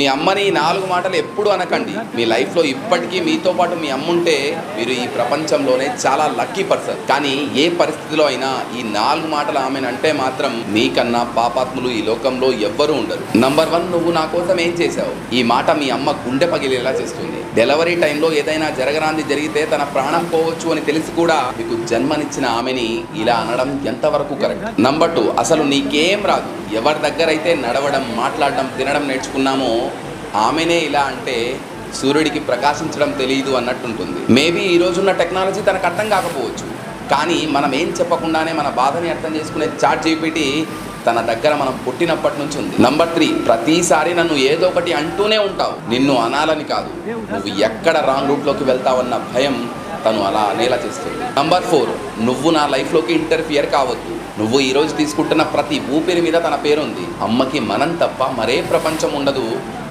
మీ అమ్మని ఈ 4 మాటలు ఎప్పుడు అనకండి. మీ లైఫ్లో ఇప్పటికీ మీతో పాటు మీ అమ్మ ఉంటే మీరు ఈ ప్రపంచంలోనే చాలా లక్కీ పర్సన్. కానీ ఏ పరిస్థితిలో అయినా ఈ 4 మాటలు ఆమెనంటే మాత్రం మీకన్నా పాపాత్ములు ఈ లోకంలో ఎవ్వరూ ఉండరు. నంబర్ 1, నువ్వు నా కోసం ఏం చేశావు? ఈ మాట మీ అమ్మ గుండె పగిలేలా చేస్తుంది. డెలివరీ టైంలో ఏదైనా జరగరాంది జరిగితే తన ప్రాణం పోవచ్చు అని తెలిసి కూడా మీకు జన్మనిచ్చిన ఆమెని ఇలా అనడం ఎంతవరకు కరెక్ట్? నంబర్ 2, అసలు నీకేం రాదు. ఎవరి దగ్గర అయితే నడవడం, మాట్లాడడం, తినడం నేర్చుకున్నామో ఆమెనే ఇలా అంటే సూర్యుడికి ప్రకాశించడం తెలియదు అన్నట్టుంటుంది. మేబీ ఈ రోజున్న టెక్నాలజీ తనకు అర్థం కాకపోవచ్చు, కానీ మనం ఏం చెప్పకుండానే మన బాధని అర్థం చేసుకునే చాట్ జీపీటీ తన దగ్గర మనం పుట్టినప్పటి నుంచి ఉంది. నంబర్ 3, ప్రతిసారి నన్ను ఏదో ఒకటి అంటూనే ఉంటావు. నిన్ను అనాలని కాదు, నువ్వు ఎక్కడ రాంగ్ రూట్లోకి వెళ్తావన్న భయం తను అలా అనేలా చేస్తుంది. నంబర్ 4, నువ్వు నా లైఫ్లోకి ఇంటర్ఫియర్ కావద్దు. నువ్వు ఈరోజు తీసుకుంటున్న ప్రతి ఊపిరి మీద తన పేరుంది. అమ్మకి మనం తప్ప మరే ప్రపంచం ఉండదు.